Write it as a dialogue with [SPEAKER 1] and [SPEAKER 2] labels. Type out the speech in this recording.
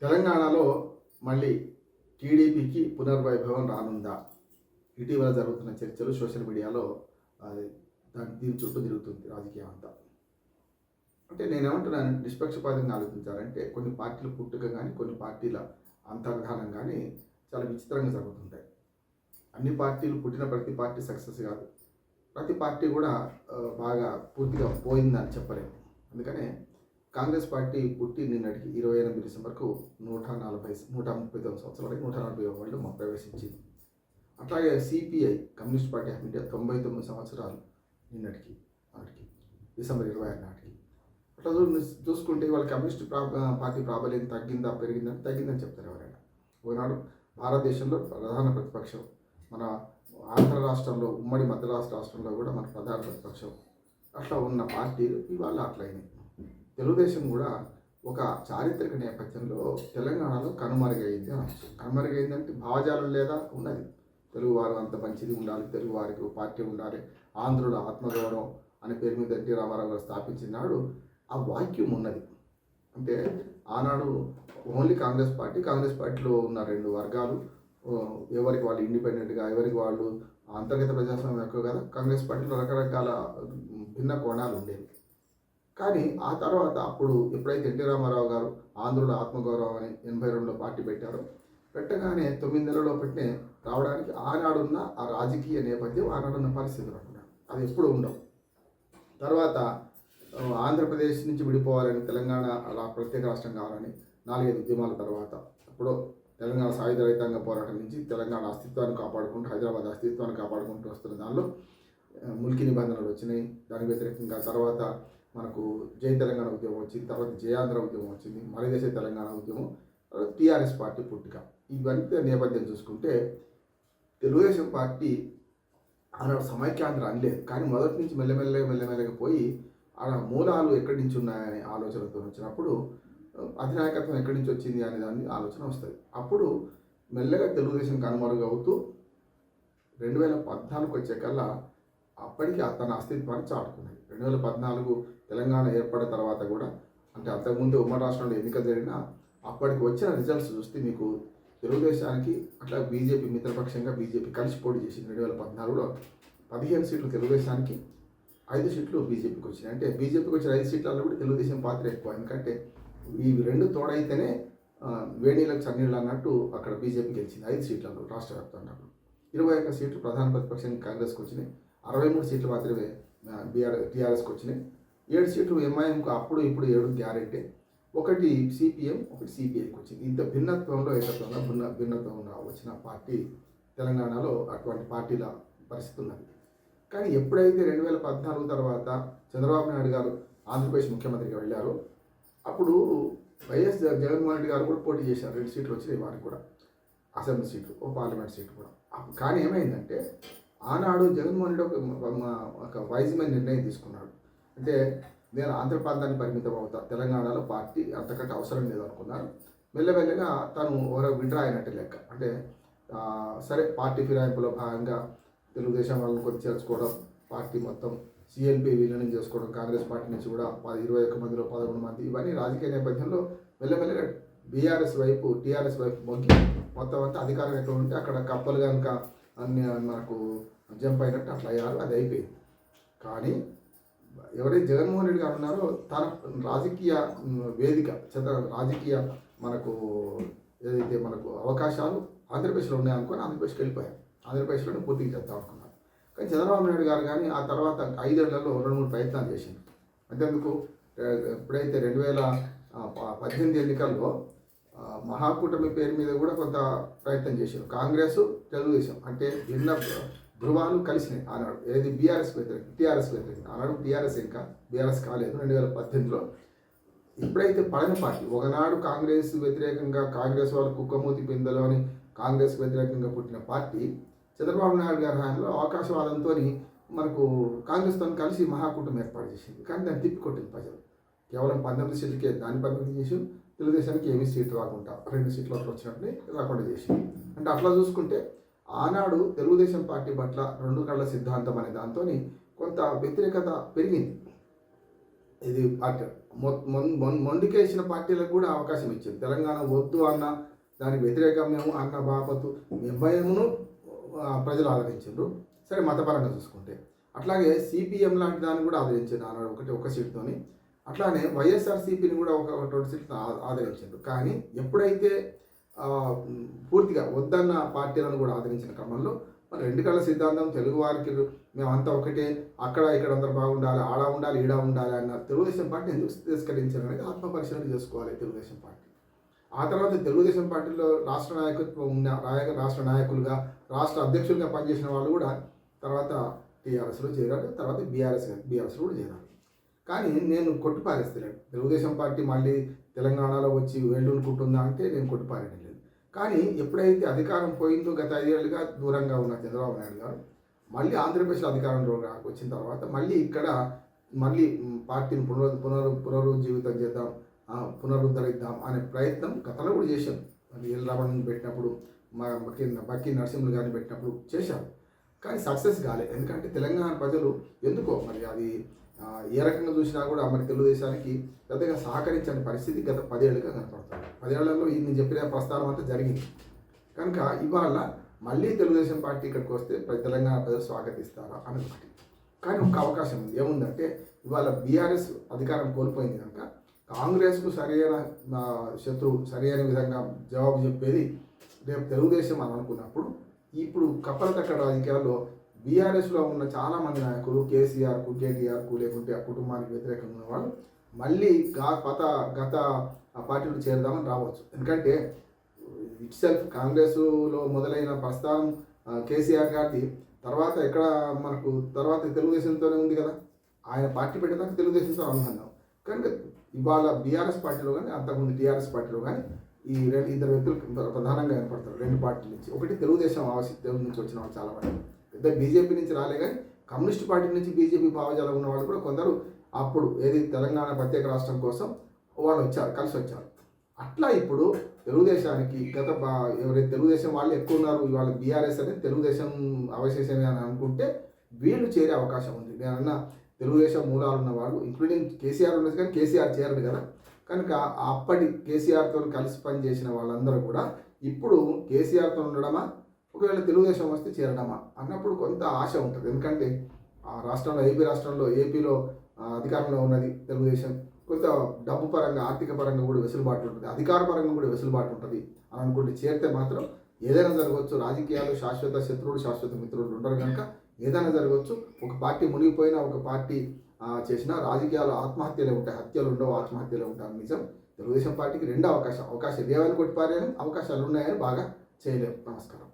[SPEAKER 1] తెలంగాణలో మళ్ళీ టీడీపీకి పునర్వైభవం రానుందా? ఇటీవల జరుగుతున్న చర్చలు సోషల్ మీడియాలో అది దీని చుట్టూ తిరుగుతుంది రాజకీయం అంతా. అంటే నేనేమంటున్నాను, నిష్పక్షపాతంగా ఆలోచించాలంటే కొన్ని పార్టీల పుట్టుక కానీ కొన్ని పార్టీల అంతర్ధానం కానీ చాలా విచిత్రంగా జరుగుతుంటాయి. అన్ని పార్టీలు పుట్టిన ప్రతి పార్టీ సక్సెస్ కాదు, ప్రతి పార్టీ కూడా బాగా పూర్తిగా పోయిందని చెప్పలేము. అందుకనే కాంగ్రెస్ పార్టీ పుట్టి నిన్నటికి 28 డిసెంబర్కు 139 సంవత్సరాలకి 140 వాళ్ళు ప్రవేశించింది. అట్లాగే CPI communist party of India 99 సంవత్సరాలు నిన్నటికి డిసెంబర్ 26 నాటికి. అట్లా చూసుకుంటే వాళ్ళ కమ్యూనిస్ట్ పార్టీ ప్రాబల్యం తగ్గిందా తగ్గిందని చెప్తారు ఎవరైనా. ఒకనాడు భారతదేశంలో ప్రధాన ప్రతిపక్షం, మన ఆంధ్ర రాష్ట్రంలో, ఉమ్మడి మధ్యరాష్ట్ర రాష్ట్రంలో కూడా మన ప్రధాన ప్రతిపక్షం అట్లా ఉన్న పార్టీలు ఇవాళ అట్లయినాయి. తెలుగుదేశం కూడా ఒక చారిత్రక నేపథ్యంలో తెలంగాణలో కనుమరుగైంది అనొచ్చు. కనుమరుగైందంటే భావజాలం లేదా ఉన్నది. తెలుగువారు అంత మంచిది ఉండాలి, తెలుగు వారికి పార్టీ ఉండాలి, ఆంధ్రుల ఆత్మగౌరవం అనే పేరు మీద ఎన్టీ రామారావు గారు స్థాపించిన నాడు ఆ వాక్యం ఉన్నది. అంటే ఆనాడు ఓన్లీ కాంగ్రెస్ పార్టీలో ఉన్న రెండు వర్గాలు, ఎవరికి వాళ్ళు ఇండిపెండెంట్గా, ఎవరికి వాళ్ళు అంతర్గత ప్రజాస్వామ్యం ఎక్కువ కదా. కాంగ్రెస్ పార్టీలో రకరకాల భిన్న కోణాలు ఉండేవి. కానీ ఆ తర్వాత అప్పుడు ఎప్పుడైతే ఎన్టీ రామారావు గారు ఆంధ్రుల ఆత్మగౌరవం అని 82లో పార్టీ పెట్టగానే 9 నెలల్లో పెట్టినే రావడానికి ఆనాడున్న ఆ రాజకీయ నేపథ్యం, ఆనాడున్న పరిస్థితులు అంటున్నాడు అది ఎప్పుడు ఉండవు. తర్వాత ఆంధ్రప్రదేశ్ నుంచి విడిపోవాలని, తెలంగాణ అలా ప్రత్యేక రాష్ట్రం కావాలని 4-5 ఉద్యమాల తర్వాత అప్పుడు తెలంగాణ సాయుధ రైతాంగ పోరాటం నుంచి తెలంగాణ అస్తిత్వాన్ని కాపాడుకుంటూ, హైదరాబాద్ అస్తిత్వాన్ని కాపాడుకుంటూ వస్తున్న దానిలో ముల్కీ నిబంధనలు వచ్చినాయి. దానికి వ్యతిరేకంగా తర్వాత మనకు జై తెలంగాణ ఉద్యమం వచ్చింది, తర్వాత జయాంధ్ర ఉద్యమం వచ్చింది, మలిదేశ తెలంగాణ ఉద్యమం, తర్వాత టీఆర్ఎస్ పార్టీ పుట్టుక. ఇవన్నీ నేపథ్యం చూసుకుంటే తెలుగుదేశం పార్టీ ఆనాడు సమైక్యాంధ్ర అనలేదు. కానీ మొదటి నుంచి మెల్లమెల్లగా పోయి ఆడ మూలాలు ఎక్కడి నుంచి ఉన్నాయనే ఆలోచనతో వచ్చినప్పుడు అధినాయకత్వం ఎక్కడి నుంచి వచ్చింది అనే దాన్ని ఆలోచన వస్తుంది. అప్పుడు మెల్లగా తెలుగుదేశం కనుమరుగవుతూ 2014 వచ్చేకల్లా అప్పటికి తన అస్తిత్వాన్ని చాటుకున్నాయి. 2014 తెలంగాణ ఏర్పడిన తర్వాత కూడా, అంటే అంతకుముందు ఉమ్మడి రాష్ట్రంలో ఎన్నికలు జరిగినా అప్పటికి వచ్చిన రిజల్ట్స్ చూస్తే మీకు తెలుగుదేశానికి అట్లా బీజేపీ మిత్రపక్షంగా బీజేపీ కలిసి పోటీ చేసింది. 2014లో 15 సీట్లు తెలుగుదేశానికి, 5 సీట్లు బీజేపీకి వచ్చినాయి. అంటే బీజేపీకి వచ్చిన 5 సీట్లలో కూడా తెలుగుదేశం పాత్ర ఎక్కువ. ఎందుకంటే ఇవి రెండు తోడైతేనే వేణీలకు చన్నీళ్ళు అన్నట్టు అక్కడ బీజేపీ గెలిచింది 5 సీట్లలో రాష్ట్ర వ్యాప్తంగా. 21 సీట్లు ప్రధాన ప్రతిపక్షానికి కాంగ్రెస్కి వచ్చినాయి, 63 సీట్లు మాత్రమే టీఆర్ఎస్కి వచ్చినాయి, 7 సీట్లు ఎంఐఎంకు అప్పుడు ఇప్పుడు 7 గ్యారెంటీ, 1 సిపిఎం, 1 సిపిఐకి వచ్చింది. ఇంత భిన్నత్వంలో భిన్నత్వంగా వచ్చిన పార్టీ తెలంగాణలో అటువంటి పార్టీల పరిస్థితి ఉన్నది. కానీ ఎప్పుడైతే 2014 తర్వాత చంద్రబాబు నాయుడు గారు ఆంధ్రప్రదేశ్ ముఖ్యమంత్రిగా వెళ్ళారో అప్పుడు వైఎస్ జగన్మోహన్ రెడ్డి గారు కూడా పోటీ చేశారు. 2 సీట్లు వచ్చినాయి వారికి కూడా, అసెంబ్లీ సీట్లు, పార్లమెంట్ సీట్లు కూడా. కానీ ఏమైందంటే ఆనాడు జగన్మోహన్ రెడ్డి ఒక వైజ్మైన నిర్ణయం తీసుకున్నాడు. అంటే నేను ఆంధ్ర ప్రాంతానికి పరిమితం అవుతా, తెలంగాణలో పార్టీ అంతకంటే అవసరం లేదు అనుకున్నారు. మెల్లమెల్లగా తను విడ్రా అయినట్టు లెక్క. అంటే సరే, పార్టీ ఫిరాయింపులో భాగంగా తెలుగుదేశం వాళ్ళని కొంచెం చేర్చుకోవడం, పార్టీ మొత్తం సిఎల్పి విలీనం చేసుకోవడం, కాంగ్రెస్ పార్టీ నుంచి కూడా 21 మందిలో 11 మంది, ఇవన్నీ రాజకీయ నేపథ్యంలో మెల్లమెల్లగా టీఆర్ఎస్ వైపు మొగ్గి మొత్తం అంతా అధికారం ఎక్కడ ఉంటే అక్కడ కప్పలు కనుక అన్ని మనకు జంప్ అయినట్టు అట్లా అయ్యారు. అది అయిపోయింది. కానీ ఎవరైతే జగన్మోహన్ రెడ్డి గారు ఉన్నారో తన రాజకీయ వేదిక రాజకీయ మనకు ఏదైతే మనకు అవకాశాలు ఆంధ్రప్రదేశ్లో ఉన్నాయనుకొని ఆంధ్రప్రదేశ్కి వెళ్ళిపోయారు. ఆంధ్రప్రదేశ్లోనే పూర్తిగా చేద్దాం అనుకున్నారు. కానీ చంద్రబాబు నాయుడు గారు కానీ ఆ తర్వాత 5 ఏళ్లలో 2-3 ప్రయత్నాలు చేసింది. అంతేందుకు ఎప్పుడైతే 2018 ఎన్నికల్లో మహాకూటమి పేరు మీద కూడా కొంత ప్రయత్నం చేశారు. కాంగ్రెస్, తెలుగుదేశం అంటే భిన్న ధృవాలు కలిసినాయి ఆనాడు. ఏది టీఆర్ఎస్ వ్యతిరేకం. ఆనాడు బీఆర్ఎస్ కాలేదు 2018లో. ఇప్పుడైతే పడిన పార్టీ ఒకనాడు కాంగ్రెస్ వ్యతిరేకంగా, కాంగ్రెస్ వాళ్ళు కుక్కమూతి పిందెలు అని కాంగ్రెస్ వ్యతిరేకంగా పుట్టిన పార్టీ చంద్రబాబు నాయుడు గారి హయాంలో అవకాశవాదంతో మనకు కాంగ్రెస్తో కలిసి మహాకూటమి ఏర్పాటు చేసింది. కానీ దాన్ని తిప్పికొట్టింది ప్రజలు. కేవలం 19 సీట్లకే దాన్ని పరిమితం చేసి తెలుగుదేశానికి ఏమీ సీట్లు రాకుండా 2 సీట్లు అట్లా వచ్చినట్టు రాకుండా చేసింది. అంటే అట్లా చూసుకుంటే ఆనాడు తెలుగుదేశం పార్టీ పట్ల 2 కళ్ళ సిద్ధాంతం అనే దాంతో కొంత వ్యతిరేకత పెరిగింది. ఇది మొండికేసిన పార్టీలకు కూడా అవకాశం ఇచ్చింది. తెలంగాణ వద్దు అన్న దానికి వ్యతిరేకం మేము అన్న బాపతు నిర్భయమును ప్రజలు ఆదరించారు. సరే మతపరంగా చూసుకుంటే అట్లాగే సిపిఎం లాంటి దాన్ని కూడా ఆదరించారు ఆనాడు ఒక సీట్తోని. అట్లానే వైఎస్ఆర్సీపీని కూడా ఒక 20 సీట్లు ఆదరించారు. కానీ ఎప్పుడైతే పూర్తిగా వద్దన్న పార్టీలను కూడా ఆదరించిన క్రమంలో మరి 2 కళ్ళ సిద్ధాంతం తెలుగు వారికి మేమంతా ఒకటే, అక్కడ ఇక్కడ అందరూ బాగుండాలి, ఆడ ఉండాలి ఈడ ఉండాలి అన్న తెలుగుదేశం పార్టీ ఎందుకు తిరస్కరించారు అనేది ఆత్మపరిశీలన చేసుకోవాలి తెలుగుదేశం పార్టీ. ఆ తర్వాత తెలుగుదేశం పార్టీలో రాష్ట్ర నాయకత్వం ఉన్న రాష్ట్ర నాయకులుగా రాష్ట్ర అధ్యక్షులుగా పనిచేసిన వాళ్ళు కూడా తర్వాత టీఆర్ఎస్లో చేరారు, తర్వాత బీఆర్ఎస్లో కూడా చేరారు. కానీ నేను కొట్టిపారేస్తున్నాను తెలుగుదేశం పార్టీ మళ్ళీ తెలంగాణలో వచ్చి వెళ్ళుకుంటుందా అంటే నేను కొట్టిపారేయడం లేదు. కానీ ఎప్పుడైతే అధికారం పోయిందో గత 5 ఏళ్ళుగా దూరంగా ఉన్న చంద్రబాబు నాయుడు గారు మళ్ళీ ఆంధ్రప్రదేశ్లో అధికారంలో వచ్చిన తర్వాత మళ్ళీ ఇక్కడ మళ్ళీ పార్టీని పునరుజ్జీవితం చేద్దాం, పునరుద్ధరిద్దాం అనే ప్రయత్నం గతంలో కూడా చేశాం. మరి ఎల్ రామన్ పెట్టినప్పుడు బక్కి నరసింహులు గారిని పెట్టినప్పుడు చేశారు. కానీ సక్సెస్ కాలేదు. ఎందుకంటే తెలంగాణ ప్రజలు ఎందుకో మరి అది ఏ రకంగా చూసినా కూడా మరి తెలుగుదేశానికి పెద్దగా సహకరించని పరిస్థితి గత 10 ఏళ్ళుగా కనపడుతుంది. 10 ఏళ్లలో ఈ నేను చెప్పిన ప్రస్థానం అంతా జరిగింది. కనుక ఇవాళ మళ్ళీ తెలుగుదేశం పార్టీ ఇక్కడికి వస్తే తెలంగాణ ప్రజలు స్వాగతిస్తారా అని ఒకటి. కానీ ఒక అవకాశం ఉంది. ఏముందంటే ఇవాళ బీఆర్ఎస్ అధికారం కోల్పోయింది కనుక కాంగ్రెస్కు సరైన శత్రువు సరైన విధంగా జవాబు చెప్పేది రేపు తెలుగుదేశం అని అనుకున్నప్పుడు ఇప్పుడు కప్పలతక్కడ రాజకీయాల్లో బీఆర్ఎస్లో ఉన్న చాలామంది నాయకులు కేసీఆర్కు కేటీఆర్కు లేకుంటే ఆ కుటుంబానికి వ్యతిరేకంగా ఉన్న వాళ్ళు మళ్ళీ గత పార్టీలు చేరదామని రావచ్చు. ఎందుకంటే ఇట్ సెల్ఫ్ కాంగ్రెస్లో మొదలైన ప్రస్థానం కేసీఆర్ గారిది తర్వాత ఎక్కడ మనకు తర్వాత తెలుగుదేశంతోనే ఉంది కదా, ఆయన పార్టీ పెట్టేదాకా తెలుగుదేశంతో అనుబంధం. కనుక ఇవాళ బీఆర్ఎస్ పార్టీలో కానీ అంతకుముందు టీఆర్ఎస్ పార్టీలో కానీ ఈ ఇద్దరు వ్యక్తులు ప్రధానంగా ఏర్పడతారు 2 పార్టీల నుంచి. ఒకటి తెలుగుదేశం తెలుగు నుంచి వచ్చిన వాళ్ళు చాలామంది, పెద్ద బీజేపీ నుంచి రాలే కానీ కమ్యూనిస్ట్ పార్టీ నుంచి బీజేపీ భావజాలం ఉన్న వాళ్ళు కూడా కొందరు అప్పుడు ఏది తెలంగాణ ప్రత్యేక రాష్ట్రం కోసం వాళ్ళు వచ్చారు, కలిసి వచ్చారు. అట్లా ఇప్పుడు తెలుగుదేశానికి ఎవరైతే తెలుగుదేశం వాళ్ళు ఎక్కువ ఉన్నారు, ఇవాళ బీఆర్ఎస్ అనేది తెలుగుదేశం అవశేషమే అని అనుకుంటే వీళ్ళు చేరే అవకాశం ఉంది. నేనన్న తెలుగుదేశం మూలాలు ఉన్న వాళ్ళు ఇంక్లూడింగ్ కేసీఆర్ ఉండేది కానీ కేసీఆర్ చేరడు కదా. కనుక అప్పటి కేసీఆర్తో కలిసి పనిచేసిన వాళ్ళందరూ కూడా ఇప్పుడు కేసీఆర్తో ఉండడమా, ఒకవేళ తెలుగుదేశం వస్తే చేరడమా అన్నప్పుడు కొంత ఆశ ఉంటుంది. ఎందుకంటే ఆ రాష్ట్రంలో ఏపీలో అధికారంలో ఉన్నది తెలుగుదేశం, కొంత డబ్బు పరంగా ఆర్థిక పరంగా కూడా వెసులుబాటు ఉంటుంది, అధికార పరంగా కూడా వెసులుబాటు ఉంటుంది అని అనుకుంటే చేరితే మాత్రం ఏదైనా జరగవచ్చు. రాజకీయాలు శాశ్వత శత్రువులు శాశ్వత మిత్రులు ఉండరు కనుక ఏదైనా జరగవచ్చు. ఒక పార్టీ మునిగిపోయినా ఒక పార్టీ చేసిన రాజకీయాలు ఆత్మహత్యలే ఉంటాయి, హత్యలు ఉండవు, ఆత్మహత్యలే ఉంటాయి. నిజం తెలుగుదేశం పార్టీకి 2 అవకాశాలు ఏమైనా కొట్టిపారని అవకాశాలు ఉన్నాయని బాగా చేయలేము. నమస్కారం.